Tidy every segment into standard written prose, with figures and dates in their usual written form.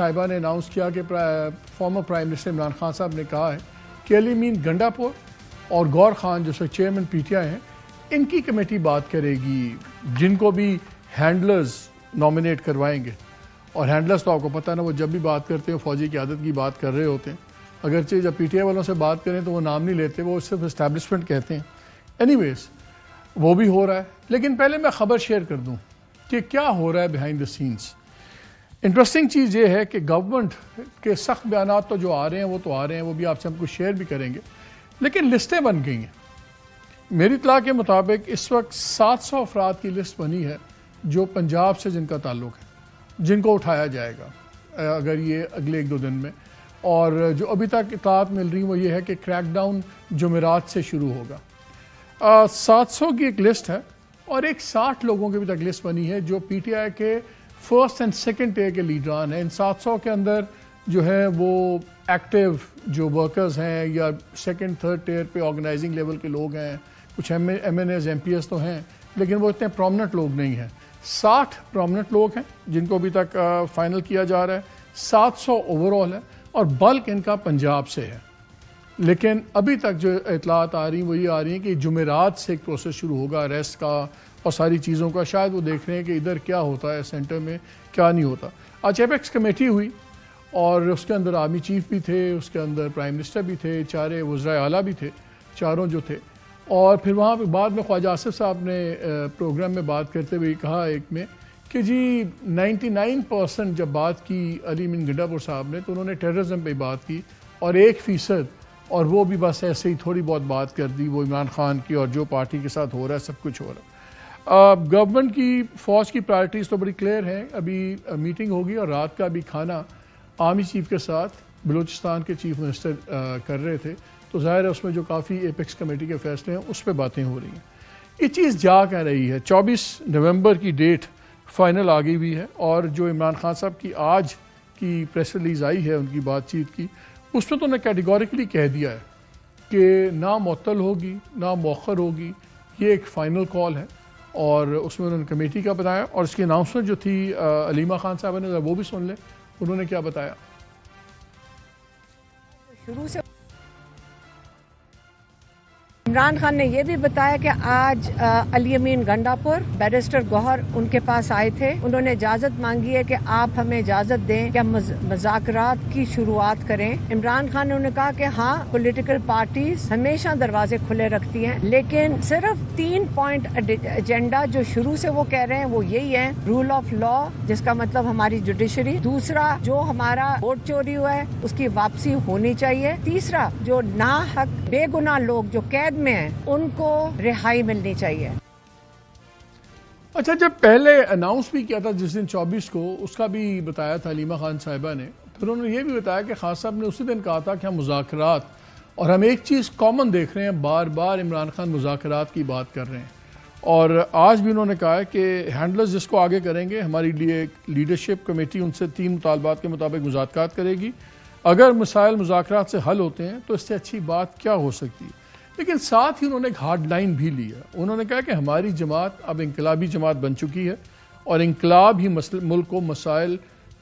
صاحبہ نے اناؤنس کیا کہ former prime minister Imran Khan صاحب نے کہا ہے کہ علی امین گنڈاپور اور غور خان جو چیئرمین پی ٹی آئی ہیں ان کی کمیٹی بات کرے گی، جن کو بھی ہینڈلرز نامنیٹ کروائیں گے. اور ہینڈلرز تو آپ کو پتہ نا، وہ جب بھی بات کرتے ہیں فوجی قیادت کی بات کر رہے ہوتے ہیں. اگرچہ جب پی ٹی آئی والوں سے بات کریں تو وہ نام نہیں لیتے، وہ صرف اسٹیبلشمنٹ کہتے ہیں. اینی ویز وہ بھی ہو رہا ہے. لیکن پہلے میں خبر شیئر کر دوں کہ کیا ہو رہا ہے بیہائنڈ دا سینس. انٹرسٹنگ چیز یہ ہے کہ گورنمنٹ کے سخت بیانات تو جو آ رہے ہیں وہ تو آ رہے ہیں، وہ بھی آپ سے ہم کچھ شیئر بھی کریں گے، لیکن لسٹیں بن گئی ہیں. میری اطلاع کے مطابق اس وقت 700 افراد کی لسٹ بنی ہے جو پنجاب سے جن کا تعلق ہے، جن کو اٹھایا جائے گا اگر یہ اگلے 1-2 دن میں. اور جو ابھی تک اطلاعات مل رہی ہیں وہ یہ ہے کہ کریک ڈاؤن جمعرات سے شروع ہوگا. 700 کی ایک لسٹ ہے اور ایک 60 لوگوں کی بھی تک لسٹ بنی ہے جو پی ٹی آئی کے فرسٹ اینڈ سیکنڈ ٹیئر کے لیڈران ہیں. ان 700 کے اندر جو ہے وہ ایکٹیو جو ورکرز ہیں یا سیکنڈ تھرڈ ٹیئر پہ آرگنائزنگ لیول کے لوگ ہیں، کچھ M N As M P S تو ہیں، لیکن وہ اتنے پرومننٹ لوگ نہیں ہیں. 60 پرومننٹ لوگ ہیں جن کو ابھی تک فائنل کیا جا رہا ہے. 700 اوور آل ہے اور بلک ان کا پنجاب سے ہے. لیکن ابھی تک جو اطلاعات آ رہی ہیں وہ یہ آ رہی ہیں کہ جمعرات سے ایک پروسیس شروع ہوگا اریسٹ کا اور ساری چیزوں کا. شاید وہ دیکھ رہے ہیں کہ ادھر کیا ہوتا ہے، سینٹر میں کیا نہیں ہوتا. آج ایپیکس کمیٹی ہوئی اور اس کے اندر آرمی چیف بھی تھے، اس کے اندر پرائم منسٹر بھی تھے، 4 وزرائے اعلیٰ بھی تھے، چاروں جو تھے. اور پھر وہاں پہ بعد میں خواجہ آصف صاحب نے پروگرام میں بات کرتے ہوئے کہا ایک میں کہ جی 99% جب بات کی علی امین گنڈاپور صاحب نے تو انہوں نے ٹیررزم پہ بات کی، اور 1% اور وہ بھی بس ایسے ہی تھوڑی بہت بات کر دی، وہ عمران خان کی اور جو پارٹی کے ساتھ ہو رہا ہے سب کچھ ہو رہا ہے. گورنمنٹ کی فوج کی پرائرٹیز تو بڑی کلیئر ہیں. ابھی میٹنگ ہوگی اور رات کا بھی کھانا آرمی چیف کے ساتھ بلوچستان کے چیف منسٹر کر رہے تھے، تو ظاہر ہے اس میں جو کافی ایپیکس کمیٹی کے فیصلے ہیں اس پہ باتیں ہو رہی ہیں. یہ چیز جا کہہ رہی ہے 24 نومبر کی ڈیٹ فائنل آ گئی ہوئی ہے. اور جو عمران خان صاحب کی آج کی پریس ریلیز آئی ہے ان کی بات چیت کی، اس میں تو انہوں نے کیٹیگوریکلی کہہ دیا ہے کہ نہ معطل ہوگی نہ مؤخر ہوگی، یہ ایک فائنل کال ہے. اور اس میں انہوں نے کمیٹی کا بتایا. اور اس کی اناؤنسمنٹ جو تھی علیمہ خان صاحبہ نے، وہ بھی سن لیں انہوں نے کیا بتایا. شروع سے عمران خان نے یہ بھی بتایا کہ آج علی امین گنڈاپور بیرسٹر گوہر ان کے پاس آئے تھے. انہوں نے اجازت مانگی ہے کہ آپ ہمیں اجازت دیں کہ ہم مذاکرات کی شروعات کریں. عمران خان نے کہا کہ ہاں، پولیٹیکل پارٹیز ہمیشہ دروازے کھلے رکھتی ہیں، لیکن صرف 3 پوائنٹ ایجنڈا جو شروع سے وہ کہہ رہے ہیں وہ یہی ہے: رول آف لا، جس کا مطلب ہماری جوڈیشری; دوسرا، جو ہمارا ووٹ چوری ہوا ہے اس کی واپسی ہونی چاہیے; تیسرا، جو ناحق بے گناہ لوگ جو قید میں ہیں ان کو رہائی ملنی چاہیے. اچھا، جب پہلے اناؤنس بھی کیا تھا جس دن 24 کو، اس کا بھی بتایا تھا علیمہ خان صاحبہ نے. پھر انہوں نے یہ بھی بتایا کہ خان صاحب نے اسی دن کہا تھا کہ ہم مذاکرات، اور ہم ایک چیز کامن دیکھ رہے ہیں، بار بار عمران خان مذاکرات کی بات کر رہے ہیں. اور آج بھی انہوں نے کہا ہے کہ ہینڈلرز جس کو آگے کریں گے، ہماری لیڈرشپ کمیٹی ان سے 3 مطالبات کے مطابق مذاکرات کرے گی. اگر مسائل مذاکرات سے حل ہوتے ہیں تو اس سے اچھی بات کیا ہو سکتی ہے. لیکن ساتھ ہی انہوں نے ایک ہارڈ لائن بھی لی ہے. انہوں نے کہا کہ ہماری جماعت اب انقلابی جماعت بن چکی ہے اور انقلاب ہی ملک کو مسائل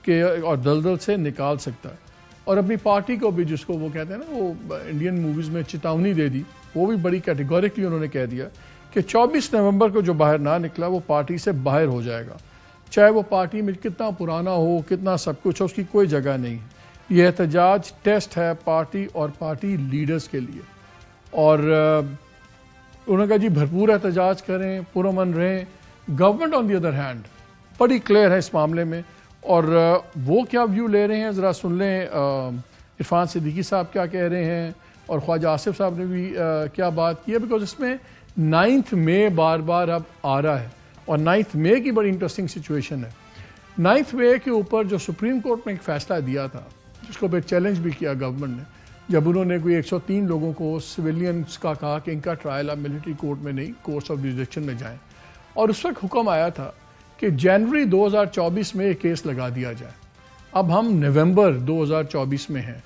کے اور دلدل سے نکال سکتا ہے. اور اپنی پارٹی کو بھی، جس کو وہ کہتے ہیں نا، وہ انڈین موویز میں چتاونی دے دی، وہ بھی بڑی کیٹیگوریکلی انہوں نے کہہ دیا کہ 24 نومبر کو جو باہر نہ نکلا وہ پارٹی سے باہر ہو جائے گا. چاہے وہ پارٹی میں کتنا پرانا ہو، کتنا سب کچھ ہو، اس کی کوئی جگہ نہیں. یہ احتجاج ٹیسٹ ہے پارٹی اور پارٹی لیڈرز کے لیے. اور انہوں نے کہا جی بھرپور احتجاج کریں، پرامن رہیں. Government on the other hand بڑی کلیئر ہے اس معاملے میں. اور وہ کیا ویو لے رہے ہیں ذرا سن لیں. عرفان صدیقی صاحب کیا کہہ رہے ہیں اور خواجہ آصف صاحب نے بھی کیا بات کی ہے، بیکاز اس میں 9 مئی بار بار اب آ رہا ہے. اور 9 مئی کی بڑی انٹرسٹنگ سچویشن ہے. 9 مئی کے اوپر جو سپریم کورٹ میں ایک فیصلہ دیا تھا، جس کو پھر چیلنج بھی کیا گورنمنٹ نے، جب انہوں نے کوئی 103 لوگوں کو سویلینز کا کہا کہ ان کا ٹرائل اب ملٹری کورٹ میں نہیں، کورٹس آف جوریسڈکشن میں جائیں. اور اس وقت حکم آیا تھا کہ جنوری 2024 میں یہ کیس لگا دیا جائے. اب ہم نومبر 2024 میں ہیں.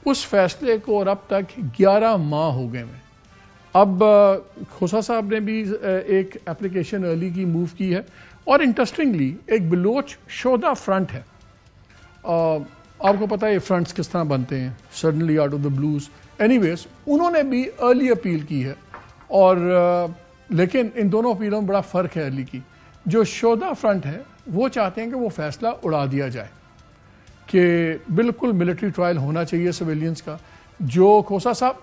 اس فیصلے کو اور اب تک 11 ماہ ہو گئے ہیں. اب کھوسا صاحب نے بھی ایک اپلیکیشن ارلی کی موو کی ہے. اور انٹرسٹنگلی ایک بلوچ شہدا فرنٹ ہے آپ کو پتہ ہے یہ فرنٹس کس طرح بنتے ہیں suddenly out of the blues. Anyways ویز انہوں نے بھی ارلی اپیل کی ہے اور لیکن ان دونوں اپیلوں میں بڑا فرق ہے. ارلی کی جو شہداء فرنٹ ہے وہ چاہتے ہیں کہ وہ فیصلہ اڑا دیا جائے کہ بالکل ملٹری ٹرائل ہونا چاہیے سویلینز کا. جو کھوسا صاحب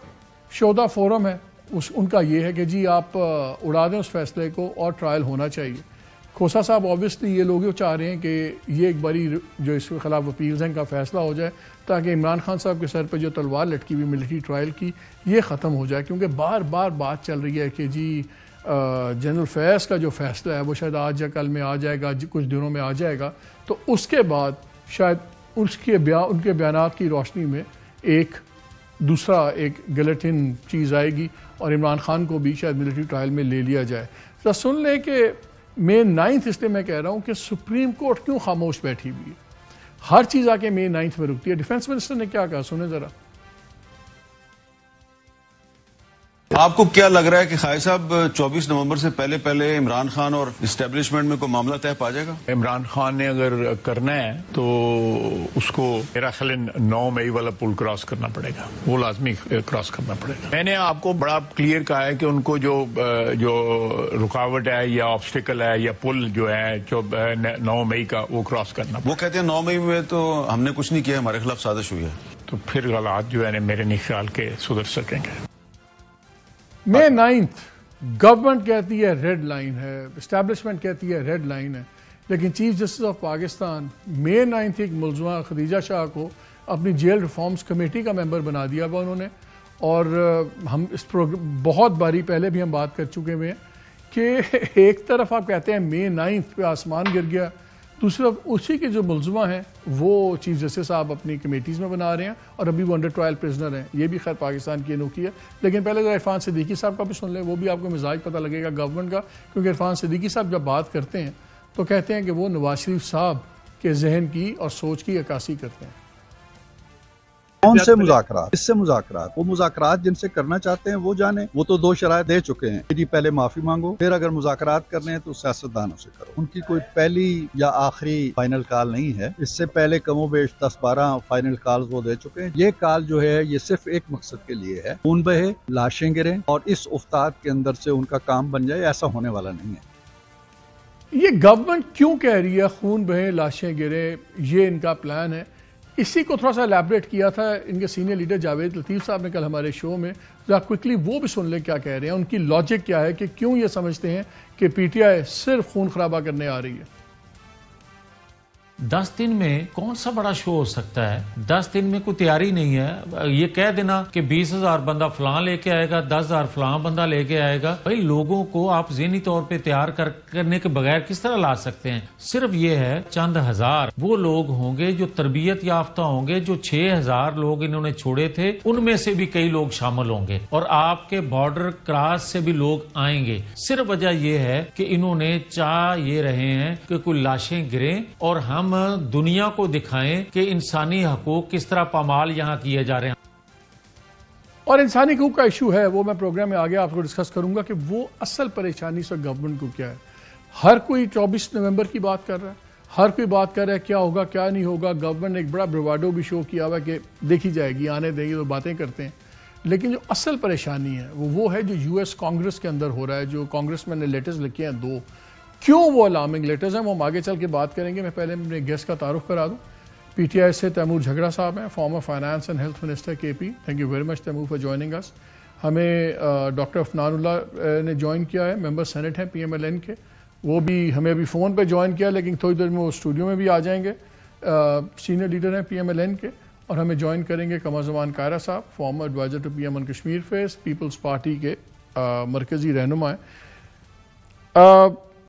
شہداء فورم ہے ان کا یہ ہے کہ جی آپ اڑا دیں اس فیصلے کو اور ٹرائل ہونا چاہیے. کھوسا صاحب اوبیسلی یہ لوگ چاہ رہے ہیں کہ یہ ایک باری جو اس کے خلاف اپیلز ہیں ان کا فیصلہ ہو جائے تاکہ عمران خان صاحب کے سر پہ جو تلوار لٹکی ہوئی ملٹری ٹرائل کی یہ ختم ہو جائے. کیونکہ بار بار بات چل رہی ہے کہ جی جنرل فیض کا جو فیصلہ ہے وہ شاید آج یا کل میں آ جائے گا, کچھ دنوں میں آ جائے گا, تو اس کے بعد شاید ان کے بیانات کی روشنی میں ایک دوسرا ایک گلیٹن چیز آئے گی اور عمران خان کو بھی شاید ملٹری ٹرائل میں لے لیا جائے. تو سن لیں کہ مئی 9 اس لیے میں کہہ رہا ہوں کہ سپریم کورٹ کیوں خاموش بیٹھی ہوئی ہے, ہر چیز آ کے مئی 9 میں رکتی ہے. ڈیفنس منسٹر نے کیا کہا سنیں ذرا. آپ کو کیا لگ رہا ہے کہ خائر صاحب 24 نومبر سے پہلے عمران خان اور اسٹیبلشمنٹ میں کوئی معاملہ طے پا جائے گا؟ عمران خان نے اگر کرنا ہے تو اس کو میرا خیال 9 مئی والا پل کراس کرنا پڑے گا, وہ لازمی کراس کرنا پڑے گا. میں نے آپ کو بڑا کلیئر کہا ہے کہ ان کو جو رکاوٹ ہے یا آبسٹیکل ہے یا پل جو ہے 9 مئی کا وہ کراس کرنا. وہ کہتے ہیں 9 مئی میں تو ہم نے کچھ نہیں کیا, ہمارے خلاف سازش ہوئی ہے. تو پھر حالات جو ہے میرے نہیں خیال کے سدھر سکیں گے. مئی 9 گورنمنٹ کہتی ہے ریڈ لائن ہے, اسٹیبلشمنٹ کہتی ہے ریڈ لائن ہے, لیکن چیف جسٹس آف پاکستان مئی 9 ایک ملزمہ خدیجہ شاہ کو اپنی جیل ریفارمز کمیٹی کا ممبر بنا دیا ہوا انہوں نے. اور ہم اس بہت باری پہلے بھی ہم بات کر چکے ہوئے ہیں کہ ایک طرف آپ کہتے ہیں مئی 9 پہ آسمان گر گیا, دوسری طرف اسی کے جو ملزمہ ہیں وہ چیف جسٹس صاحب اپنی کمیٹیز میں بنا رہے ہیں اور ابھی وہ انڈر ٹرائل پرزنر ہیں. یہ بھی خیر پاکستان کی انوکھی ہے. لیکن پہلے ذرا عرفان صدیقی صاحب کا بھی سن لیں, وہ بھی آپ کو مزاج پتہ لگے گا گورنمنٹ کا. کیونکہ عرفان صدیقی صاحب جب بات کرتے ہیں تو کہتے ہیں کہ وہ نواز شریف صاحب کے ذہن کی اور سوچ کی عکاسی کرتے ہیں. کون سے مذاکرات؟ اس سے مذاکرات, وہ مذاکرات جن سے کرنا چاہتے ہیں وہ جانے. وہ تو 2 شرائط دے چکے ہیں کہ جی پہلے معافی مانگو, پھر اگر مذاکرات کرنے ہیں تو سیاستدانوں سے کرو. ان کی کوئی پہلی یا آخری فائنل کال نہیں ہے. اس سے پہلے کم و بیش 10-12 فائنل کالز وہ دے چکے ہیں. یہ کال جو ہے یہ صرف ایک مقصد کے لیے ہے, خون بہے, لاشیں گریں اور اس افتاد کے اندر سے ان کا کام بن جائے. ایسا ہونے والا نہیں ہے. یہ گورنمنٹ کیوں کہہ رہی ہے خون بہے لاشیں گریں, یہ ان کا پلان ہے. اسی کو تھوڑا سا الیبریٹ کیا تھا ان کے سینئر لیڈر جاوید لطیف صاحب نے کل ہمارے شو میں. ذرا کوئکلی وہ بھی سن لیں کیا کہہ رہے ہیں, ان کی لاجک کیا ہے کہ کیوں یہ سمجھتے ہیں کہ پی ٹی آئی صرف خون خرابہ کرنے آ رہی ہے. 10 دن میں کون سا بڑا شو ہو سکتا ہے؟ 10 دن میں کوئی تیاری نہیں ہے. یہ کہہ دینا کہ 20,000 بندہ فلاں لے کے آئے گا, 10,000 فلاں بندہ لے کے آئے گا. بھائی لوگوں کو آپ ذہنی طور پہ تیار کرنے کے بغیر کس طرح لا سکتے ہیں؟ صرف یہ ہے چند ہزار وہ لوگ ہوں گے جو تربیت یافتہ ہوں گے. جو 6,000 لوگ انہوں نے چھوڑے تھے ان میں سے بھی کئی لوگ شامل ہوں گے اور آپ کے بارڈر کراس سے بھی لوگ آئیں گے. صرف وجہ یہ ہے کہ انہوں نے چاہ یہ رہے ہیں کہ کوئی لاشیں گریں اور ہم دنیا کو دکھائیں کہ انسانی حقوق کس طرح پامال یہاں کیے جا رہے ہیں. اور انسانی حقوق کا ایشو ہے وہ میں پروگرام میں آگے آپ کو ڈسکس کروں گا کہ وہ اصل پریشانی سے گورنمنٹ کو کیا ہے. ہر کوئی 24 نومبر کی بات کر رہا ہے, ہر کوئی بات کر رہا ہے کیا ہوگا کیا نہیں ہوگا. گورنمنٹ نے ایک بڑا بروواڈو بھی شو کیا ہوا کہ دیکھی جائے گی, آنے دیں گے, تو باتیں کرتے ہیں. لیکن جو اصل پریشانی ہے وہ ہے جو یو ایس کانگریس کے اندر ہو رہا ہے. جو کانگریس میں نے لیٹرز لکھے ہیں 2, کیوں وہ الارمنگ لیٹرز ہیں وہ ہم آگے چل کے بات کریں گے. میں پہلے اپنے گیسٹ کا تعارف کرا دوں. پی ٹی آئی سے تیمور جھگڑا صاحب ہیں, former finance and health minister K P. Thank you very much Taimur for joining us. ہمیں ڈاکٹر افنان اللہ نے جوائن کیا ہے, ممبر سینٹ ہیں پی ایم ایل این کے. وہ بھی ہمیں ابھی فون پہ جوائن کیا لیکن تھوڑی دیر میں وہ اسٹوڈیو میں بھی آ جائیں گے. سینئر لیڈر ہیں پی ایم ایل این کے. اور ہمیں جوائن کریں گے قمر زمان کائرہ صاحب, former adviser to P M on Kashmir face, People's Party کے مرکزی رہنما ہیں.